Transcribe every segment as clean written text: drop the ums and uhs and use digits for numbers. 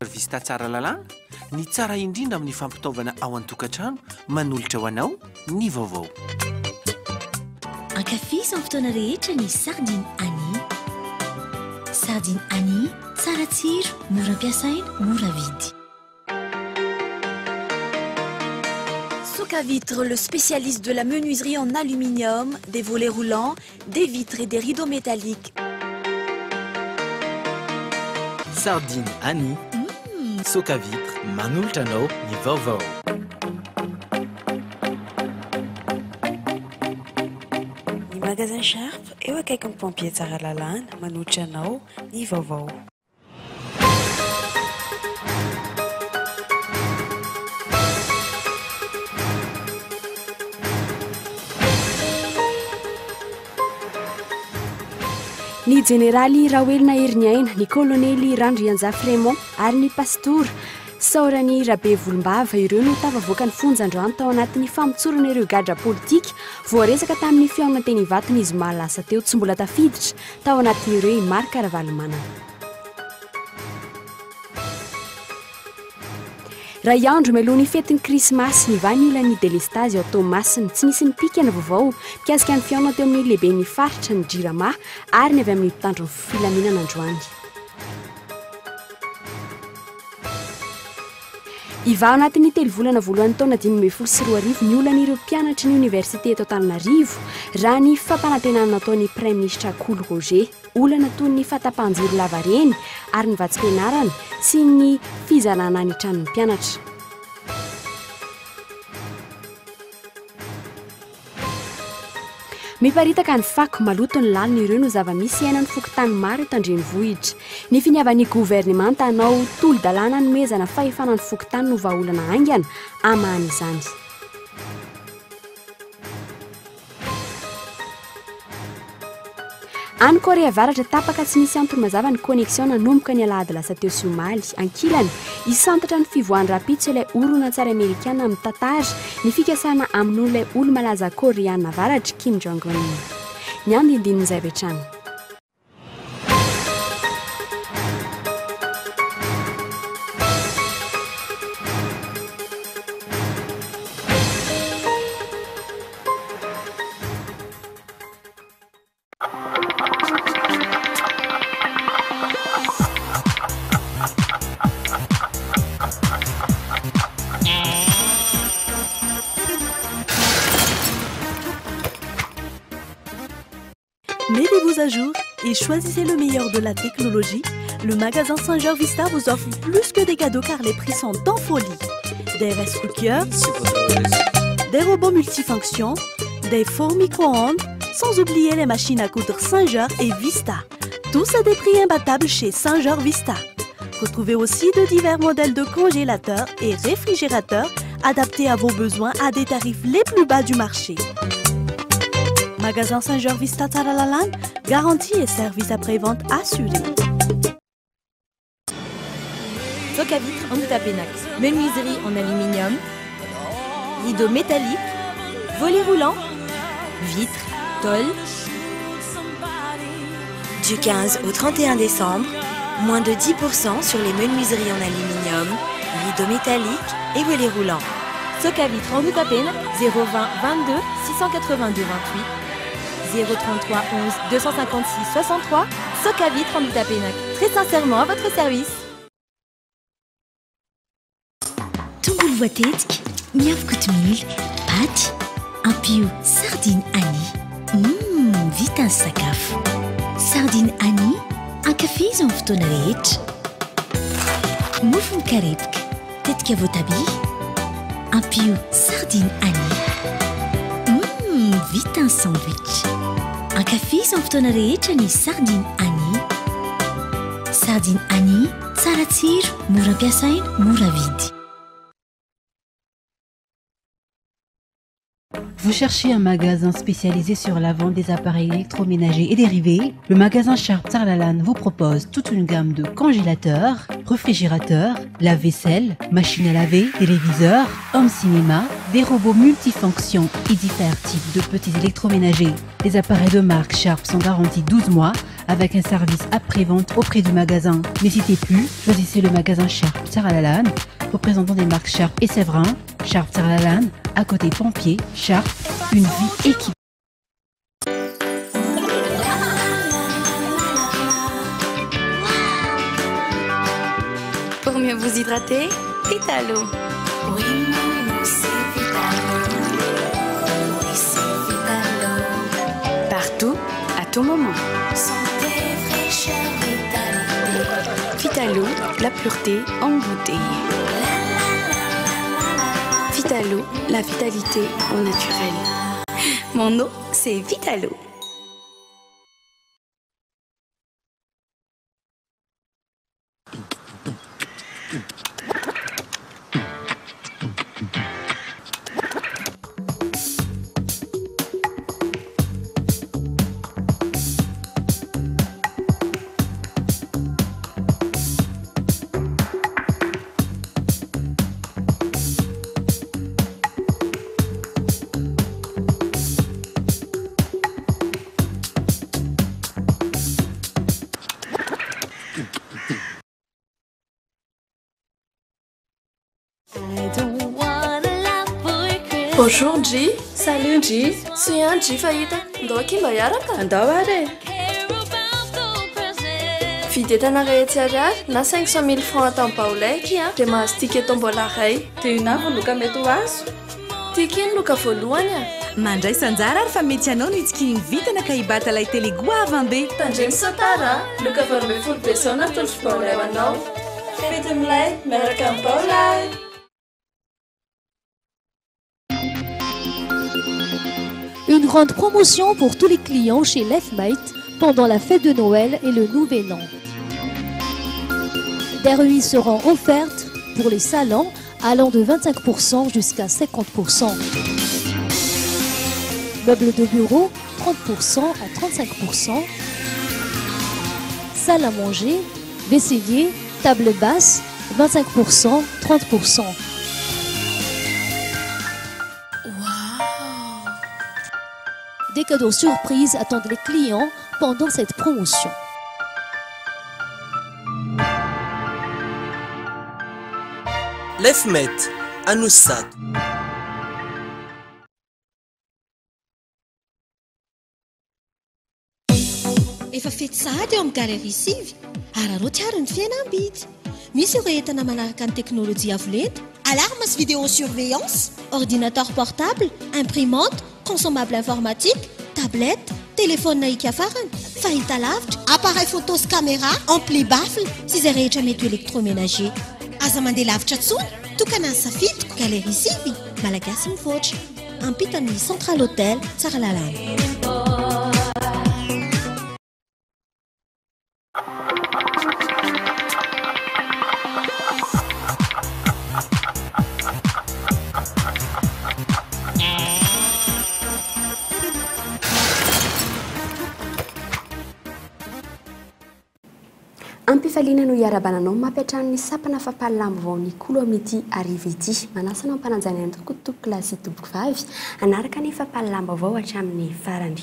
Vista tsara lalàna ny tsara indrindra amin'ny fampitaovana ao an-tokantrano manolotra ho anao ny vaovao. Ankafiziny fotoana rehetra ny sardine Annie. Sardine Annie, tsara tsiro, mora ampiasaina, mora vidy. Soka Vitre, le spécialiste de la menuiserie en aluminium, des volets roulants, des vitres et des rideaux métalliques. Sardine Annie. Soka Vitre, manolotra anao ny vaovao. Ny magasin Sharp eo akaiky ny pompier tsara lalàna manolotra anao ny vaovao. Ny jeneraly Raoelina Herniaina, ny kolonely Randrianza Frémont ary ny pastora Saorany Rabe Volombava ireo no tafavoaka ny fonjan-drano tao anatin'ny fampitsorana ireo gadra politika voaresaka tamin'ny fihaonana teny Ivatony izy mahalasa teo tsy mbola tafiditra tao anatin'ireo Marc Caravalomanana. Ray andro melohan'ny fetin'ny krismasy ny vaniolan'ny delestasy ao Tomasiny tsy nisy nipika ny vaovao mikasika ny fihaonana teo amin'ny lehibe ny faritra ny Jirama ary ny avy amin'ny mpitandro ny filaminana androany. Iva anatin'ny telo volana voalohan'ny taona 2024 ny olan'ireo mpianatry ny oniversité eto Antananarivo raha ny fampanantenana nataon'ny Prime Ministre Koolo Roger, olana toy ny fahatapahan-jiro lavareny ary ny vatsim-pianarana sy ny fizarana ny tranon'ny mpianatra. Miparitaka ny fako maloto ny lalina ireo no zava-misy iainan'ny fokotany maro eto an-drenivohitra. Ny finiavan'ny gouvernemanta hanao tolo-dalàna nomezana fahefanan'ny fokotany no vahaolana aingana amahany izany. Any Korea Avaratra tapaka tsy nisy antony mazava ny connexion nanomboka ny alahady lasa teo Somaly. Ankilany, isantatra ny fivoahany rapitso ilay oronan-tsary Amerikana mitantara ny fikasana amin'olon'ilay olo malaza Koreana Avaratra Kim Jong-un. Ny andindinin'izay vetrany. Mettez-vous à jour et choisissez le meilleur de la technologie. Le magasin Saint-Georges Vista vous offre plus que des cadeaux car les prix sont en folie. Des rice cookers, des robots multifonctions, des fours micro-ondes, sans oublier les machines à coudre Saint-Georges et Vista. Tous à des prix imbattables chez Saint-Georges Vista. Retrouvez aussi de divers modèles de congélateurs et réfrigérateurs adaptés à vos besoins à des tarifs les plus bas du marché. Magasin Saint-Georges Vista Taralalan, garantie et service après-vente assurés. Soka Vitre en Outapenac, menuiserie en aluminium, rideaux métalliques, volets roulants, vitres, tôles. Du 15 au 31 décembre, moins de 10% sur les menuiseries en aluminium, rideaux métalliques et volets roulants. Soka Vitre en Outapenac, 020 22 682 28. 033 11 256 63, Soka Vitre en Outapenac. Très sincèrement à votre service. Tongolo voatetika, miavaka kotomila, paty, ampio sardine Annie. Vita ny sakafo. Sardine Annie, ankafiziny amin'ny fotoana rehetra. Mofo mikarepoka, tetika voatabia. Ampio sardine Annie. Vita ny sandwich. Ankafiziny amin'ny fotoana rehetra ny sardine Annie. Sardine Annie, tsara tsiro, mora ampiasaina, mora vidy. Vous cherchez un magasin spécialisé sur la vente des appareils électroménagers et dérivés? Le magasin Sharp Tarlalan vous propose toute une gamme de congélateurs, réfrigérateurs, lave-vaisselle, machines à laver, téléviseurs, home cinéma, des robots multifonctions et divers types de petits électroménagers. Les appareils de marque Sharp sont garantis 12 mois avec un service après-vente auprès du magasin. N'hésitez plus, choisissez le magasin Sharp Tsaralalan, représentant des marques Sharp et Séverin. Sharp Tsaralalan, à côté Pompier, Sharp, une vie équipée. Pour mieux vous hydrater, Vitalo. Oui, maman, c'est Vitalo. Oui, c'est Vitalo. Partout, à tout moment. Santé, fraîcheur, vitalité. Vitalo, la pureté en bouteille. Vitalo, la vitalité au naturel. Mon eau, c'est Vitalo. Bonjour G. Salut G. Souviens G fahita. Ndao aky mba hiaraka? Andao ary. Videtana rehetra ariary na 500 000 francs tambaolaiky a. Dia mahazo ticket tombola ray. Dia io loka mety ho azo. Tiky iny loka voalohany a. Mandray sanjara ary fa mety anao no itsikiny vitana ka hibata lay télé goavambe. Tandremy Santara, loka 20 personnes tolotro baolay ho anao. Fety milay miaraka amin'ny baolay. Une grande promotion pour tous les clients chez Leftmate pendant la fête de Noël et le Nouvel An. Des remises seront offertes pour les salons allant de 25% jusqu'à 50%. Meubles de bureau, 30% à 35%. Salle à manger, vaisselier, table basse, 25%, 30%. Des cadeaux surprises attendent les clients pendant cette promotion. Leftmate, Anoussat. Efa fety sahady eo amin'ny galerie sivy ary arao tiaro ny fihenam-bidy. Misy ireo entana manaraka ny teknôlôjia avo lenta, alarme sy vidéosurveillance, ordinateur portable, imprimante, consommable informatique, tablette, téléphone naïka farany, fahitalavitra, appareil photo sy caméra, ampli baffle sy izay rehetra mety électroménager. Aza mandeha lavitra tsony, tokana ny safidiko galerie sivy, malagasy mivoatra. Ampitany Central Hotel, Tsaralalana. Ampifaliana no iarabananao mampiatrano ny sapana fampalalamo vao ny kolo amin'ity ariva ity. Manasana ampananjana ny tokotoko klasy tompoko vavy anaraka ny fampalalamo vao hatramin'ny farany.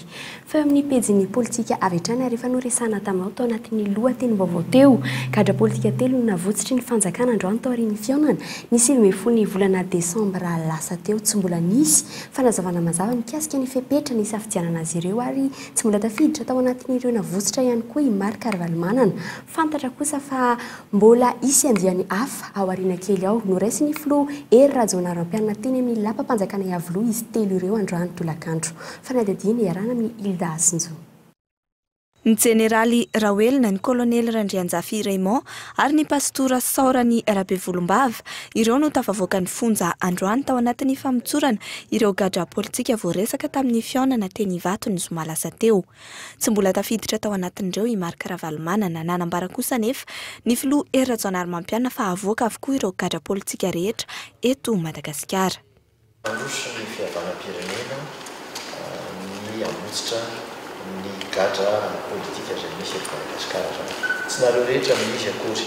Fa amin'ny pejin'ny politika avy hatrany rehefa noresana taminao tao anatin'ny lohateny vaovao teo. Gadra politika telo no navotsitry ny fanjakana androany tao aorian'ny fiaonana ny 20 volana Desambra lasa teo tsy mbola nisy fanazavana mazava mikasika ny fepetra ny safidianana azy ireo ary tsy mbola tafiditra tao anatin'ireo navotsitra ihany koa i Marc Arvalmanana. Fantatra kosa fa mbola isy andiany hafa ao aoriana kely ao no raisiny flo ery rajonaro-ampianina teny amin'ny lapam-panjakana iavoloha izy telo ireo androany tolakandro. Fanadadiana iarana amin'ny Hilda Asinjo. Ny Jeneraly Rawelina, ny Kolonely Randrianjafy Raymond ary ny Pastora Saorany Rabevolumbava ireo no tafavoaka ny fonja androany tao anatin'ny famotsorana ireo gadra politika voaresaka tamin'ny fiaonana teny Ivato ny zoma lasa teo. Tsy mbola tafiditra tao anatin'ireo i Marc Arvalmanana nanambara kosa nefa ny filoha Hery Rajaonarimampianina fa avoaka avokoa ireo gadra politika rehetra eto Madagasikara. Mandroso ny fihavanam-pirenena ny amotsitra ny gadra politika izay misy eto Madagasikara zany. Tsy nareo rehetra misy akory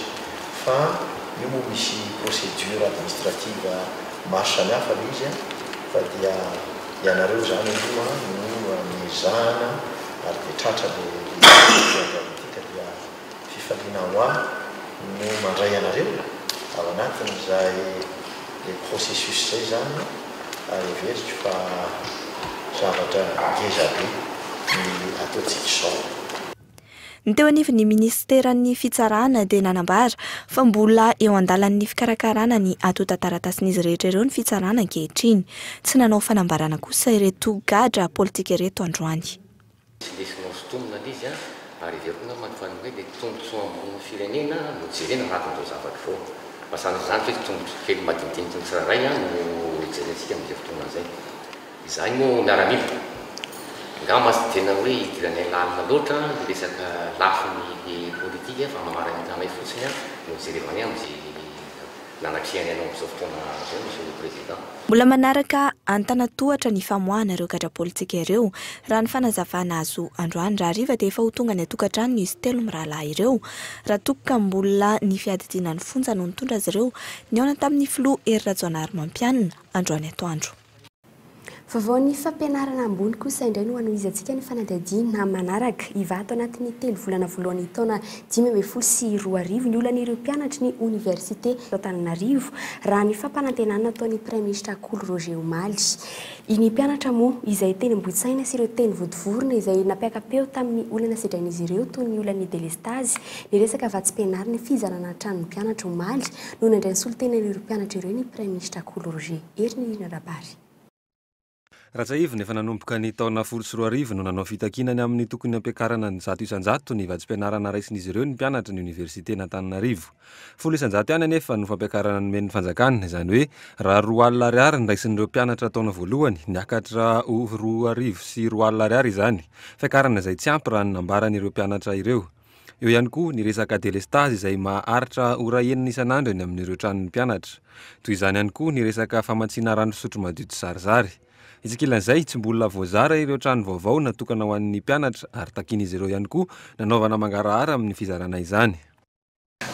fa io moa misy procédure administrative maro samihafa ilay izy fa dia ianareo zany aloha no mizahana ary dia tratra ilay fifaliana ho aho no mandray anareo ao anatin'izay le processus zay zany ary everiko fa zavatra ngezabe ny ataontsika izao. Ny teo anivon'ny ministeran'ny fitsarana dia nanambara fa mbola eo andalan'ny fikarakarana ny atota taratasin'izy rehetra ireo ny fitsarana ankehitriny. Tsy nanao fanambarana kosa ireto gadra politika ireto androany. Lesinao sotomona izy ary verona manofany hoe dia tombotsoa ambony firenena no jerena anatin'izao zavatra zao. Masana izany fa tombotso kely madinidinika ny tsirairay no jerentsika amin'izay fotoana izay. Izany moa miaramila. Nga masy tena hoe idiranay lalina loatra ny resaka lafiny politika fa mamarana tanay fotsiny no jerevany amin'izay nanakisiany anao amin'izao fotoana izao monsieur le président. Mbola manaraka antanatohatra ny famoahana ireo gadra politika ireo raha ny fanazavana azo androany raha hariva dia efa ho tonga ny atokantrano ny izy 3 mirahalahy ireo raha tokoka mbola ny fiadidiana ny fonja no nitondra azy ireo ny aona tamin'ny filoha Hery Rajaonarimampianina androany atoandro. Vaovao ny fampianarana ambony kosa indray no anoizatsika ny fanadihadiana manaraka ivato anatin'ny 3 volana voalohany taona 2024 ny olan'ireo mpianatra ny Université d'Antananarivo raha ny fampanantenana ataon'ny Premier Ministre Coly Roger Omaly. Iny mpianatra moa izay teny Ambohisaina sy ireo teny Vodivorona izay napiakapeo tamin'ny olana sedrain'izy ireo toy ny olan'ny Delestazy ny resaka vatsy-pianarana ny fizarana tranon'ny mpianatra Omaly no nandray ny solotenan'ireo mpianatra ireo ny Premier Ministre Coly Roger. Erina Rabary. Ratsaivy efa nanomboka ny taona 2024 no nanao fitakinany amin'ny tokony ampiakarana ny 100 isanjato ny vatsy-pianarana raisin'izy ireo ny mpianatra ny Université n'Antananarivo. 10 isanjato ihany anefa no fampiakarana ny men'ny fanjakana izany hoe raha 2 alina ariary ny raisin'ireo mpianatra taona voalohany niakatra 2 arivo sy 2 alina ariary izany fiakarana izay tsy ampy raha ny nambaran'ireo mpianatra ireo. Eo ihany koa ny resaka delestage izay maharitra ora enina isan'andro eny amin'ireo tranon'ny mpianatra. Toy izany ihany koa ny resaka famatsiana rano fisotro madio tsy zarizary. Itsikilan'izay tsy mbola voazara ireo trano vaovao natokana ho an'ny mpianatra ary takin'izy ireo ihany koa nanaovana mangarahara amin'ny fizarana izany.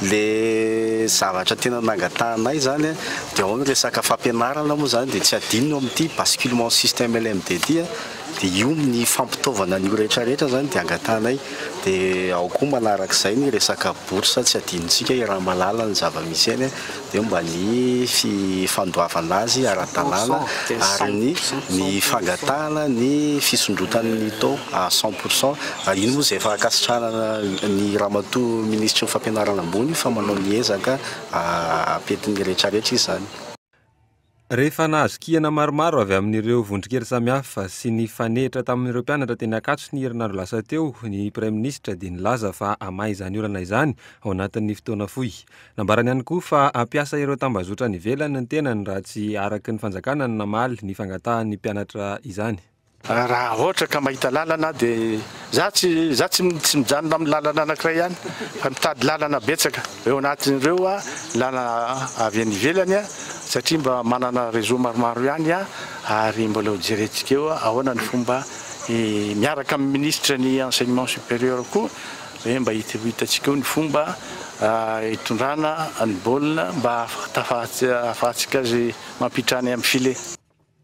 Le zavatra tena nangatanay zany dia ao ny resaka fampianarana moa zany dia tsy adinona amin'ity basculement système LMDT dia io ny fampitaovana ny rehetrarehetra zany dia angatanay dia ao koa manarak'izay ny resaka bourse tsy adinontsika raha malala ny zava-misy eny dia mba ny fandoavana azy ara-dalàna ary ny fangatahana ny fisondrotan'ny taux à 100%. Iny moa izay efa akasitrahana ny ramatoa ministra ny fampianarana ambony fa manao ny ezaka apetin'ny rehetrarehetra izany. Rehefa nahazo kiana maromaro avy amin'ireo vondrikery samihafa sy ny fanehitra tamin'ireo mpianatra teny Ankatso ny herinandro lasa teo ny Premier Ministre dia nilaza fa amay izany olana izany ao anatin'ny fotoana fohy. Nambarany ihany koa fa ampiasa ireo tambazotra ny ivelany ny tenany raha tsy araky ny fanjakana ny namaly ny fangatahan'ny mpianatra izany. Raha ohatra ka mahita lalana dia za tsy mijanona amin'ny lalana anankiray ihany fa mitady lalana betsaka eo anatin'ireo lalana avy any ivelany satria mba manana réseau maromaro ihany ary mbola ho jerentsika eo ahoana ny fomba miaraka amin'ny ministre ny enseignement supérieur koa hoe mba hitatsika eo ny fomba hitondrana ny baolina mba ahafahantsika azy mampitrany amin'ny file.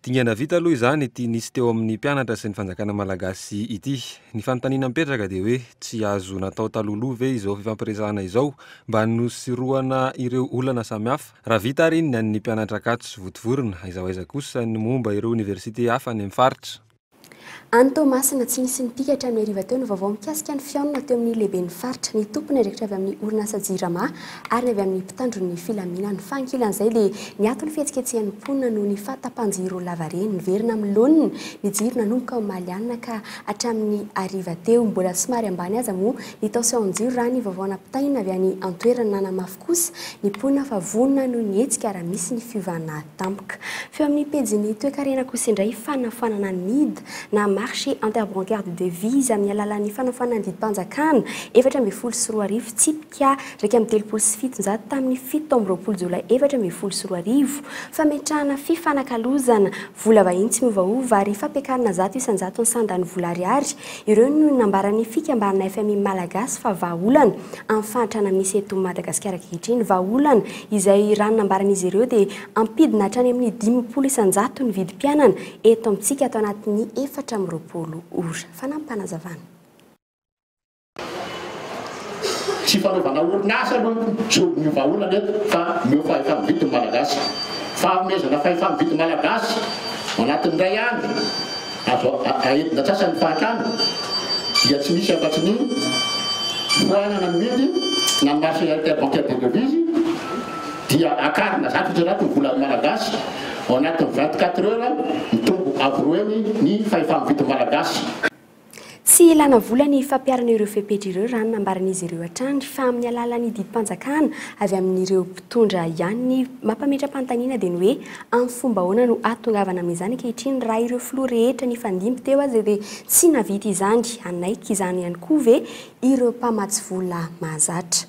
Dingana vita aloha izany ity nisy teo amin'ny mpianatra sy ny fanjakana malagasy ity. Ny fanontaniana mipetraka dia hoe tsy azo natao taloloha ve izao fifampiresahana izao mba nosoroana ireo olana samihafa raha vita ary ny an'ny mpianatra Ankatso Vodivorona aiza kosa ny momba ireo université hafa any amin'ny faritra. Anto masina tsy nisy nipikatra amin'ny ariva teo ny vaovao mikasika ny fiaonana teo amin'ny lehibe ny faritra ny tompony rehetra avy amin'ny orinasa Jirama ary avy amin'ny mpitandron'ny filaminana ny fankilan'izay dia niatony fihetsiketsehan'ny mponina noho ny fahatapanjiro lavareny niverina amin'ny loniny ny jiro nanomboka ao Maliana ka hatramin'ny ariva teo mbola somary ambany aza moa ny tension-jiro raha ny vaovao nampitaina avy any antoerana nanamafy kosa ny mponina fa vonona noho ny hetsika raha misy ny fiovana tampoka. Feo amin'ny pejiny toe-karena kosa indray fanafanana NID na marché interbancaire de devise amin'ny alalan'ny fanafanana didim-panjakana 4.4 tsipika raika amin'ny 3.7 tamin'ny 7 Jolay 4.4 fametrahana fifanakalozana vola vahiny tsy miovaova ary fampiakarana 100 isanjato ny sandany vola ariary ireo no nambaran'ny fikambanana FMI malagasy fa vahaolana amin'ny fahantrana misy eto Madagasikara ankehitriny. Vahaolana izay raha nambaran'izy ireo dia ampidina hatrany amin'ny 10 isanjato ny vidim-pianana eto amintsika ato anatin'ny 4 ora. Fanampanazavana. tsy fanaovana orinasa aloha so miovaolana eto fa miofa efa mividy malagasy fa mezana fa efa mividy malagasy anatin'ny ray andro azo aentina sasany fahatrano dia tsy misy afa-tsy ny foanana mihidy na marché interbancaire de devise dia akarina zato anaty ny vola malagasy ao anatin'ny 24 heures mitombo avroeny ny fa efa mividy malagasy. Tsy ilana vola ny fampiarana ireo fepetra ireo raha nambaran'izy ireo hatrany fa amin'ny alalan'ny didim-panjakana avy amin'ireo mpitondra ihany ny mampametra-panontaniana dia ny hoe amin'ny fomba ahoana no atongavana amin'izany ankehitriny raha ireo filoha rehetra ny fandimby teo azy dia tsy navita izany anaiky izany ihany koa ve ireo mpamatsy vola mahazatra.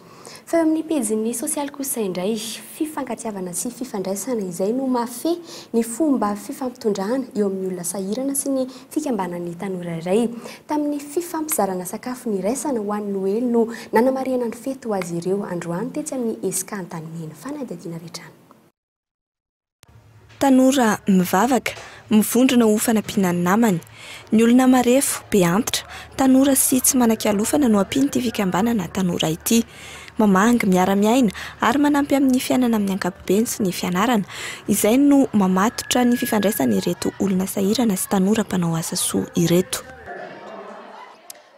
Fa amin'ny pejin'ny sosialy kosa indray fifankatiavana sy fifandraisana izay no mahafehy ny fomba fifampitondrana eo amin'ny olona sahirana sy ny fikambanan'ny tanora iray. Tamin'ny fifampizarana sakafo niraisana ho an'ny Noely no nanamariana ny fety ho azy ireo androany tetsy amin'ny ESK Antanimena. Fanadihadiana rehetrany. Tanora mivavaka mivondrona ho fanampiana ny namany. Ny olona marefo be antitra tanora sy tsy manan-kialofana no ampiany ity fikambanana tanora ity. Mamangy miara-miaina ary manampy amin'ny fiainana amin'ny ankapobeny sy ny fianarana. Izay no mamatotra ny fifandraisana ireto olona sahirana sy tanora mpanao asa soa ireto.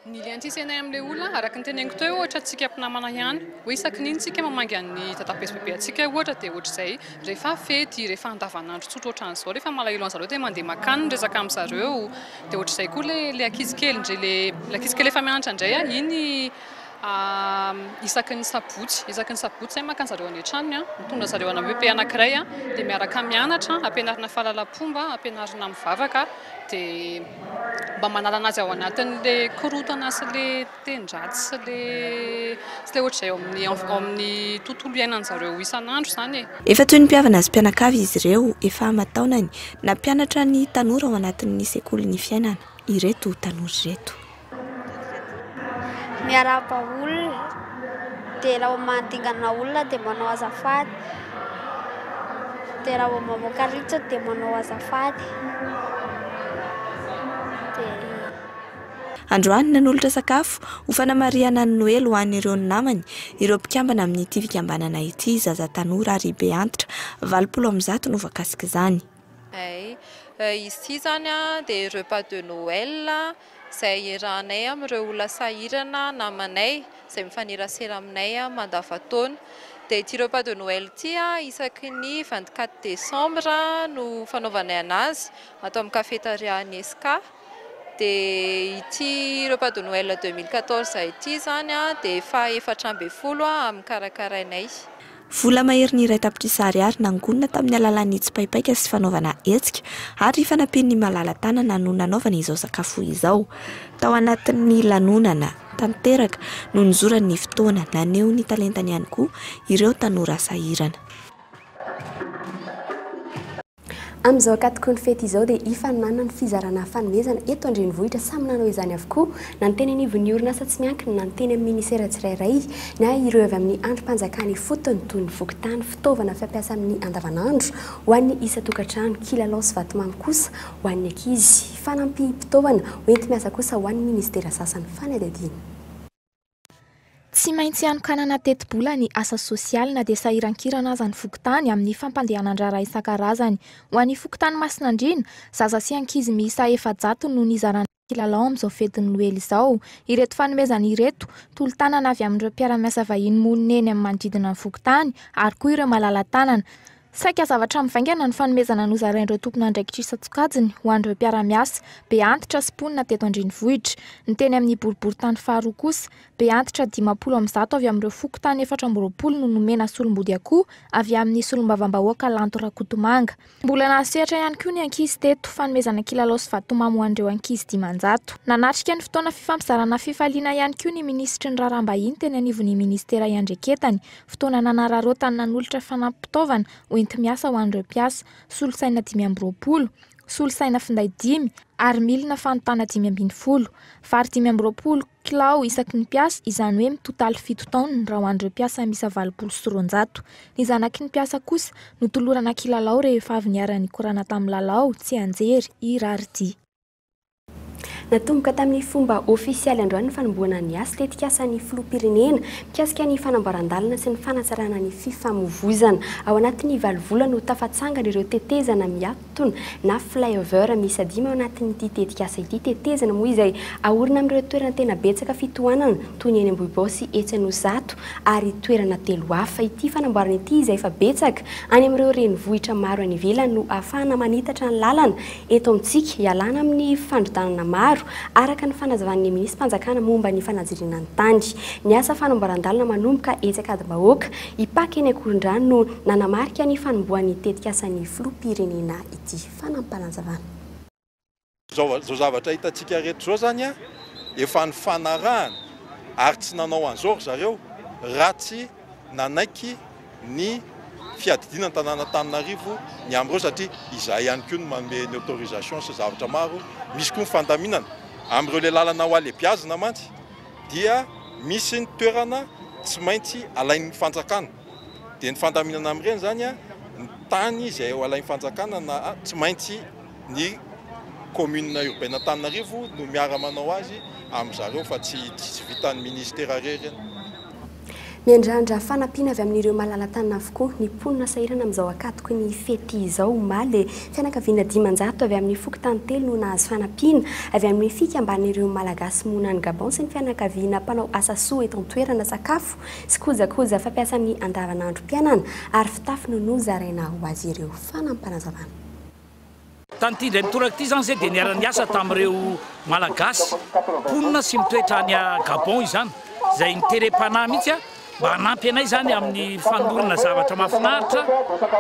Ny liantisena amin'ilay olona araka ny teneniko teo ohatra tsika mpinamana ihany hoe isaky niny tsika mamangy an'ny tata-PSPP atsika ohatra dia ohatr'izay rehefa fety rehefa andavanandro tsotra ohatran'izao rehefa malahelo an'zareo dia mandeha makany resaka amin'zareo dia ohatr'izay koa le ankizy kely indray le ankizy kely efa mianatra indray iny isaky ny sabotsy zay makany zareo any an-tranony mitondra zareo ana BP anankiray dia miaraka mianatra ampianarina fahalalam-pomba ampianarina mivavaka dia mba manala anazy ao anatin'le korotana sy le tendraty sy le ohatr'izay amin'ny tontolo iainan'zareo isan'andro zany. Efa toy ny mpiavana azy mpianakavy izy ireo efa mataonany na mpianatra ny tanora ao anatin'ny sekoly ny fiainana ireto tanora ireto. Miarapa olona dia raha mantingana olona dia manao azafady dia raha mamoaka rivotra dia manao azafady. Androany nanolotra sakafo ho fanamariana ny Noely ho an'ireo ny namany ireo mpikambana amin'ity fikambanana ity zaza tanora ary be antitra 20 no voakasika izany. Izy ity zany dia repas de Noël izay iarahanay amin'ireo olona sahirana namanay izay mifanerasera aminay mandavan-taona. Dia ity repas de Noël ity isaky ny 24 décembre no fanaovanay anazy atao amin'ny cafétéria ESK. Dia ity repas de Noël 2014 ity zany dia efa 440 amin'ny karakarainay. Vola mahery ny iray tapitrisary ary nangonina tamin'ny alalan'ny tsipaipaika sy fanaovana hetsika ary fanampiany malala tanana no nanaovana izao sakafo izao. Tao anatin'ny lanonana tanteraka no nizoran'ny fotoana naneho ny talentany ihany koa ireo tanora sahirana. Amin'izao akatoko ny fety izao dia ifanana ny fizarana fanomezana eto andrenivohitra samy nanao izany avokoa na ny teny anivon'ny orinasa tsy miankina na ny teny amin'ny minisera tsirairay na ireo avy amin'ny androm-panjakana fotony toy ny vokotany fitaovana fampiasa amin'ny andavanandro ho an'ny isa-tokantrano kilalao sy vatomamy kosa ho an'ny ankizy fanampim-pitaovana hoenty miasa kosa ho an'ny ministera sasany fanadihadiana. Tsy maintsy anokanana teti-bola ny asa sosialy na dia sahirankirana aza ny fokotany amin'ny fampandehanan-drara isan-karazany. Ho an'ny fokotany Masinandriana, zaza sy ankizy miisa 700 no nizarana kilalao amin'izao fetiny Noely izao. Ireto fanomezana ireto tolo-tanana avy amin'ireo mpiara-miasa vahiny monina eny amin'ny manodidina ny fokotany ary koa ireo malala tanana. Saika zavatra mivaingana ny fanomezana nozarain'ireo tompona andraikitra isa-tsokajiny ho an'ireo mpiara-miasa be antitra sy mponina teto andrenivohitra. Ny teny amin'ny boriboritany faharoa kosa be antitra 50 avy amin'ireo fokotany 420 no nomena solom-body akoho avy amin'ny solombavam-bahoaka Lanto Rakotomanga. Mbola nasehatra ihany koa ny ankizy teto fanomezana kilalao sy vatomamy ho an'ireo ankizy 500. Nanatrika ny fotoana fifampizarana fifaliana ihany koa ny ministry ny raharaham-bahiny teny anivon'ny ministera iandreketany. Fotoana nanararaotany nanolotra fanampitaovana hoenty miasa ho an'ireo mpiasa solosaina 520, solosaina finday 10 ary milina fanotana 520. Vary 520 kilao isaky ny mpiasa izany hoe mitotaly 7 taona raha ho an'ireo mpiasa misa 200. Ny zanaky ny mpiasa kosa no tolorana kilalao rehefa avy niara-nikorana tamin'ny lalao tsy anjery irary ity. natomboka tamin'ny fomba ofisialy androany ny fanomboana ny asa tetika asan'ny filoha-pirenena mikasika ny fanamboaran-dalana sy ny fanatsarana ny fifamovoizana ao anatin'ny valovolana no tafatsangana ireo tetezana miatona na flyover misy 5 ao anatin'ity tetika asa ity tetezana moa izay ahorina amin'ireo toerana tena betsaka fitohanana toy ny eny Ambohibo sy Etsenozato ary toerana 3 hafa ity fanamboarana ity izay efa betsaka any amin'ireo renivohitra maro any ivelany no ahafahana manitatra ny lalana eto amintsika ialana amin'ny fandrodanana maro araka ny fanazavan'ny minisy-mpanjakana momba ny fanajiriana ny tany ny asa fanamboaran-dalana manomboka etsakadimbahoaka hipaky eny Akorondrano no nanamarika ny fanomboan'ny tetika asan'ny filoha-pirenena ity fanampanazavana. Zao zavatra hitantsika reto zao zany a efa ny fanarahana ary tsy nanao an'izao zareo raha tsy nanaiky ny fiadidina tanàna Antananarivo ny amreo satria izay ihany koa no manome ny autorisation sy zavatra maro misy koa ny fandaminana amreo le lalana ho alebiazina mantsy dia misy ny toerana tsy maintsy alain'ny fanjakana dia ny fandaminana amin'ireny zany a ny tany izay ao alain'ny fanjakana na tsy maintsy ny commune urbaine Antananarivo no miara-manao azy amin'zareo fa tsy vitan'ny ministera reny. Miandrandra fanampiana avy amin'ireo malala-tanana avokoa ny mponina sahirana amin'izao akatoko ny fety izao omaly fianakaviana 500 avy amin'ny fokontany 3 no nahazo fanampiana avy amin'ny fikamban'ireo malagasy monany Gabon sy ny fianakaviana mpanao asa soa eto an-toerana sakafo sy kojakoja fampiasa amin'ny andavanandrom-piainana ary fitafy no zaraina ho azy ireo fanampanazavana. Tanty indray mitoraka ity zany zay dia niara-ny asa tamin'ireo malagasy mponina sy mitoetra any Gabon izany izay niterem-panahy mihitsy a mba hanampy anay zany amin'ny fanorona zavatra mahafinaritra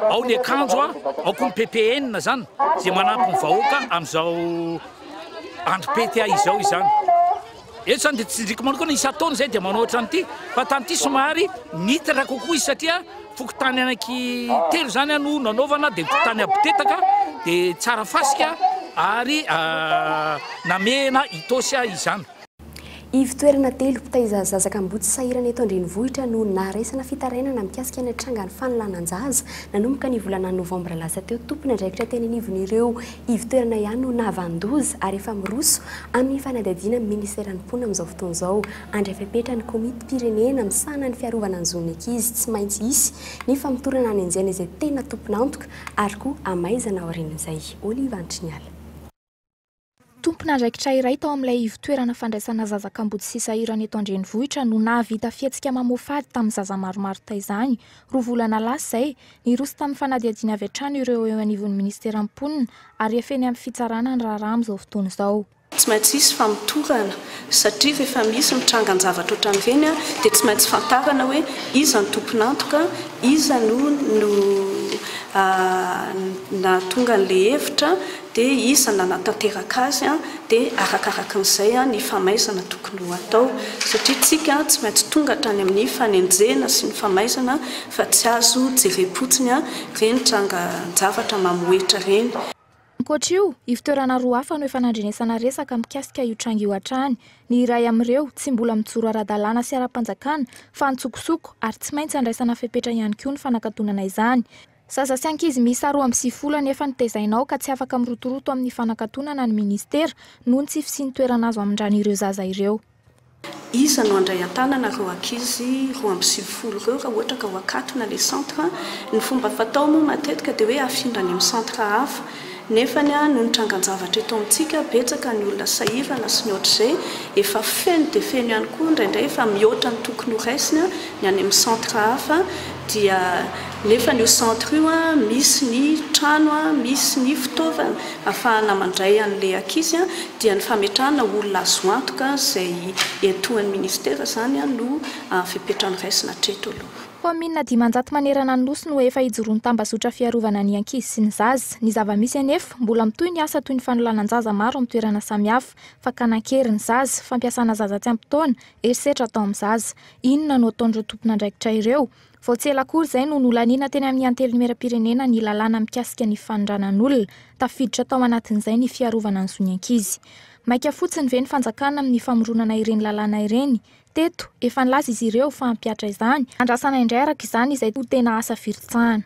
ao ny akanjo ao koa ny PPN zany zay manampy ny vahoaka amin'izao androm-pety izao izany. Eto zany dia tsindrika manao koa ny isa-taona zay dia manao ohatran'ity fa tan'ity somary nitatra kokoa izy satria fokotany anaky 3 zany no nanaovana dia fokotany abitetaka dia tsara fasika ary namena itosy izany. Ivitoerana 3 mpitaiza zazak'ambotsy sahirana eto an-drenivohitra no naharesana fitarainana mikasika ny trangany fanolananjaza nanomboka ny volana novambra lasa teo tompony andraikitra teny anivon'ireo ivitoerana ihany no navandoza ary efa miroso amin'ny fanadihadiana amin'ny ministeran'ny mponina amin'izao fotoana izao andray fepetra ny komity pirenena misahana ny fiarovana ny zon'ny ankizy tsy maintsy isy ny famitorana any anjana izay tena tompona antoka ary koa amaizana aorian'izay Oliva Antriniala. Tompona andraikitra iray tao amin'ilay ivitoerana fandraisana zazak'ambotsy sy sahirana eto an-drenivohitra no nahavita fietsika mamofady tamin'ny zaza maromaro taizany. 2 volana lasa izay niroso tamin'ny fanadihadiana avy hatrany ireo eo anivon'ny ministeran'ny mponina ary efeny amin'ny fitsarana ny raharaha amin'izao fotoana izao. Tsy maintsy isy famitorana satria rehefa misy mitrangan-javatra ohatran'ireny dia tsy maintsy fantarana hoe iza ny tompona antoka, iza no nahatonga an'ilay hevitra dia iza nanatanteraka azy dia arakaraka an'izay ny famaizana tokony ho atao satria tsika tsy maintsy tonga hatrany amin'ny fanenjena sy ny famaizana fa tsy azo jerem-potsiny ireny trangan-javatra mamoetra ireny. Ankoatra io, ivitoerana 2 hafa no efa nandrenesana resaka mikasika io tranga io hatrany. Ny iray amin'ireo tsy mbola mijoro ara-dalàna sy ara-panjakana fa nitsokosoko ary tsy maintsy andraisana fepetra ihany koa ny fanakatonana izany. Zaza sy ankizy miisa 20 nefa nitaizainao ka tsy afaka mirotoroto amin'ny fanakatonana ny ministera noho ny tsy fisiany toerana azo amindrany ireo zaza ireo. Iza no andray an-tanana ireo ankizy 20 ireo raha ohatra ka ho akatona le centre ny fomba fatao moa matetika dia hoe afindrany amin'ny centre hafa nefa no nitrangan-javatra eto amintsika betsaka ny olona sahirana sy ny ohatr'izay efa feno dia feno ihany koa indraindray efa mihoatra ny tokony ho raisina ny any amin'ny centre hafa dia nefa ny centre io misy ny trano misy ny fitaovana ahafahana mandray an'ilay ankizy dia ny fametrahana olona azo antoka izay etoan'ny ministera zany no fipetrany raisina hatreto aloha. Kominina 500 manerana ny nosy no efa hijoroany tambazotra fiarovana ny ankizy sy ny zaza. Ny zava-misy anefa mbola mitoy ny asa toy ny fanolanan-jaza maro amin'ny toerana samihafa fa kanan-kery ny zaza, fampiasana zaza tsy ampy-taona, herisetra atao amin'ny zaza. Inona no ataon'ireo tompona andraikitra ireo? Vao tsy ela kory izay no nolaniana teny amin'ny antelimera-pirenena ny lalàna mikasika ny fanondranan'olona, tafiditra tao anatin'izay ny fiarovana ny zon'ny ankizy. Maika fotsiny ve ny fanjakana amin'ny famoronana ireny lalàna ireny? Teto, efa nilaza izy ireo fa hampiatra izany, andrasana indray araka izany izay tena asa firitsahana.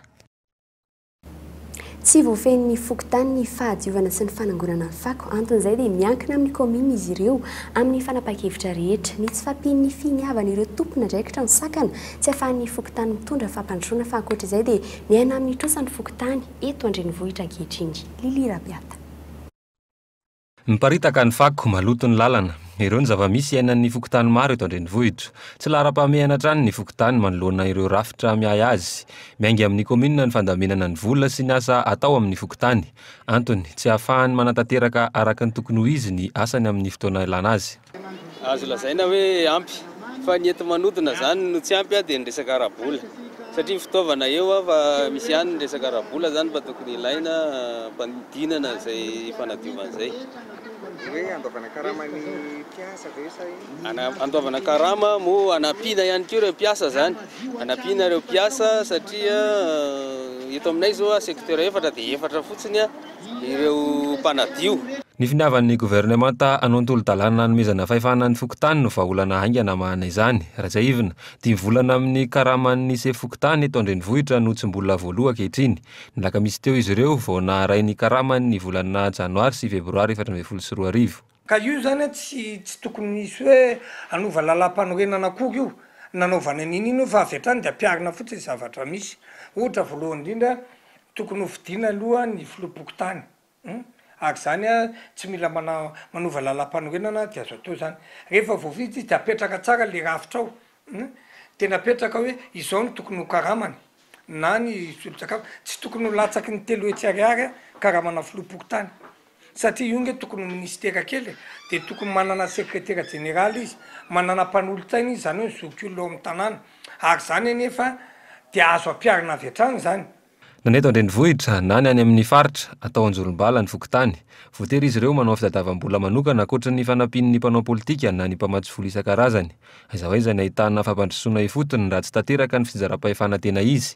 tsy voafen'ny fokotany ny fahadiovana sy ny fanangonana ny fako anton'izay dia miankina amin'ny komina izy ireo amin'ny fanapa-kevitra rehetra ny tsy fampian'ny finiavana ireo tompona ndraikitra ny sakana tsy ahafahan'ny fokotany mitondra fampandrosoana fa ankoatra izay dia miaina amin'ny trosan'ny fokotany eto andrenivohitra ankehitriny. Lili Rabiata. Miparitaka ny fako maloto ny lalana. Ireo ny zava-misy iainan'ny fokotany maro eto andrenivohitra. Tsy lara-pahamehana hatrany ny fokotany manoloana ireo rafitra miay azy. Miaingy amin'ny komina ny fandaminana ny vola sy ny asa atao amin'ny fokotany. Antony tsy ahafahany manatanteraka araka ny tokony ho izy ny asany amin'ny fotoana ilana azy. Azo lazaina hoe ampy fa ny ento manodina zany no tsy ampy dia ny resaka arabola. Satria fitaovana eo fa misy ihany ny resaka arabola zany mba tokony ilaina mpanodinana izay fanadiovana izay. Hoe andovana karama ny mpiasa ve sa andovana karama mo anampiana ihany koa ireo mpiasa zany. Anampiana ireo mpiasa satria eto aminay zao sekteur efatra dia efatra fotsiny ireo mpanadio. Ny finiavan'ny gouvernemanta anontolo-dalàna nomezana fahefana ny fokotany no vahaolana haingana mahana izany. Raha izay ivina, 10 volana amin'ny karaman'ny se fokotany eto andrenivohitra no tsy mbola voaloha ankehitriny. Ny lakamisy teo izy ireo vao naharay ny karamany ny volana janoary sy febroary 2024. Ka io zany tsy tokony misy hoe anova lalam-panorenana koa io nanaovana ninino fa avy hatrany dia ampiarina fotsiny zavatra misy. Ohatra voalohany indrindra tokony hovidiana aloha ny filopokotany. Araka zany tsy mila manova lalam-panorenana dia azo atao zany. Rehefa voavidy dia apetraka tsara le rafitra ao. Tena apetraka hoe izao no tokony ho karamany na ny solon-tsakafo. Tsy tokony ho latsaky ny 3 hetsy ariary karamana filopokotany. Satria io nge tokony ho ministera kely dia tokony manana sekretera jeneraly izy, manana mpanolotsaina izy zany hoe zok'olona ao amin'ny tanàna. Araka zany anefa dia azo ampiarina avy hatrany zany. Naneto andrenivohitra na ny any amin'ny faritra atao anjolombala ny fokotany. Voatery izy ireo manao fitadiavam-bola manokana ankoatra ny fanampian'ny mpanao politika na ny mpamatsy vola isan-karazany. Aiza hoe izay nahitana fampandrosoana ifotony raha tsy tanteraka ny fijara-pahefana tena izy.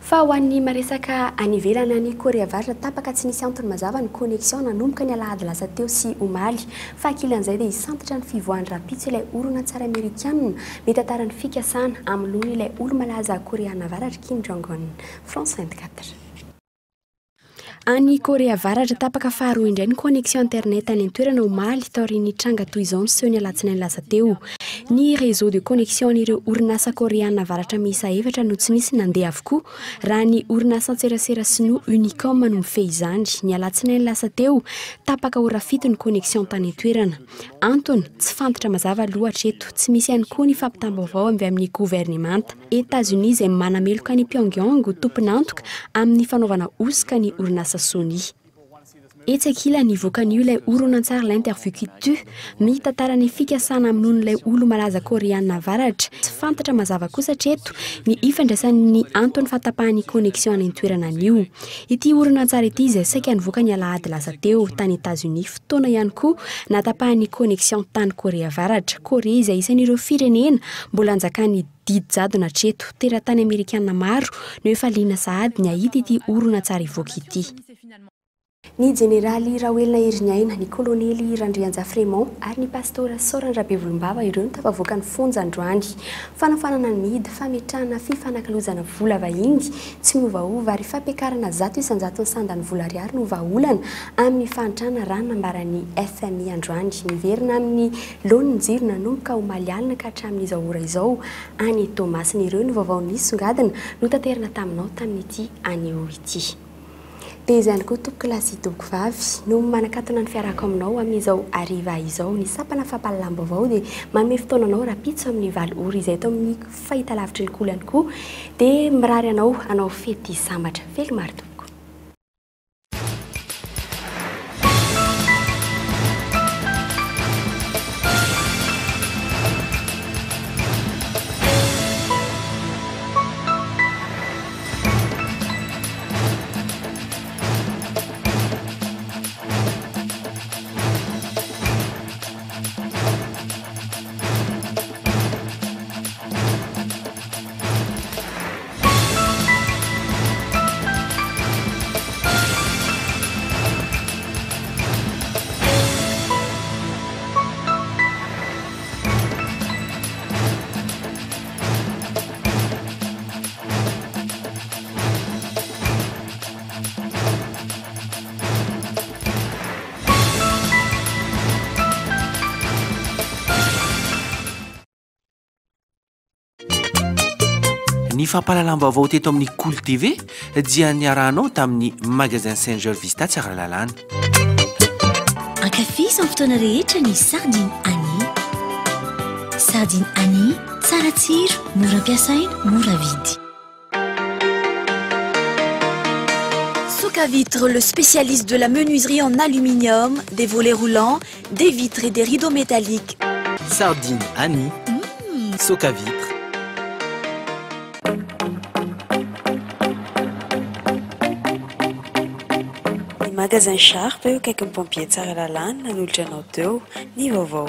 Fa ho an'ny maresaka anivelana ny Korea Avaratra tapaka tsy nisy antony mazava ny connexion nanomboka ny alahady lasa teo sy omaly. Fa ankilan'izay dia hisantatra ny fivoahany rapitso ilay oronan-tsary amerikanina mitantarany fikasana amin'ny ilay olo malaza Koreana Avaratra Kim Jong-un. France 24. Any Korea Avaratra tapaka faharoa indray ny connexion internet any an-toerana omaly taorian'ny tranga toy izao ny seho ny alatsinainy lasa teo. Ny réseau de connexion an'ireo orinasa Koreana Avaratra miisa 4 no tsy nisy nandeha avokoa raha ny orinasa antserasera sinoa Unicom no mifehy izany. Ny alatsinainy lasa teo tapaka ora fito ny connexion tany an-toerana. Antony tsy fantatra mazava loatra eto, tsy misy ihany koa ny fampitam-baovao avy amin'ny gouvernemanta. États-Unis izay manameloka ny Pyongyang tompon'antoka amin'ny fanaovana osika ny orinasa Sony. Etsy akila nivoaka an'io ilay oronan-tsary l'interview kitu mitantara ny fikasana amin'ilay olo malaza Koreana Avaratra. Tsy fantatra mazava kosa hatreto ny ifandraisan'ny antony fahatapahany connexion any an-toerana an'io. Ity oronan-tsary ity izay saika nivoaka ny alahady lasa teo tany États-Unis fotoana ihany koa natapahany connexion tany Korea Avaratra. Korea izay isan'ireo firenena mbola anjakany didy jadona hatreto. Teratany Amerikana maro no efa liana sahady ny ahita ity oronan-tsary ivoaka ity. Ny jeneraly Raoelina Iriniaina, ny kolonely Randrianjafy Raymond ary ny pastora Saorany Rabevolombava ireo no tafavoaka ny fonja androany. Fanafanana ny midy fametrahana fifanakalozana vola vahiny tsy miovaova ary fampiakarana 100 sandany vola ariary no vahaolana amin'ny fahantrana raha nambaran'ny FMI androany. Miverina amin'ny laon'ny jiro nanomboka omaly alina ka hatramin'izao ora izao. Any Thomas ny ireo no vaovao nisongadina no tanterana taminao tamin'ity anio ity. Dia izany koa tompoko lasy tompoko vavy no manakatona ny fiarako aminao amin'izao ariva izao ny sapana fampalalamba avao dia manome fotoananao rapitso amin'ny 7 ora izay eto amin'ny fahitalavitry ny kolany koa dia mirary anao fety sambatra velomary tompoko. fampalalam-baovao teto amin'ny Cool TV dia niarahanao tamin'ny magasin Saint-Georges Vista Tsaralalàna. Ankafisa amin'ny fotoana rehetra ny sardine Annie. Sardine Annie, tsara tsiro, mora ampiasaina, mora vidy. Socavitre, le spécialiste de la menuiserie en aluminium, des volets roulants, des vitres et des rideaux métalliques. Sardine Annie, Socavitre. Magasin Sharp eo akaiky ny pompier Tsaralalàna nanolotra anao teo ny vaovao.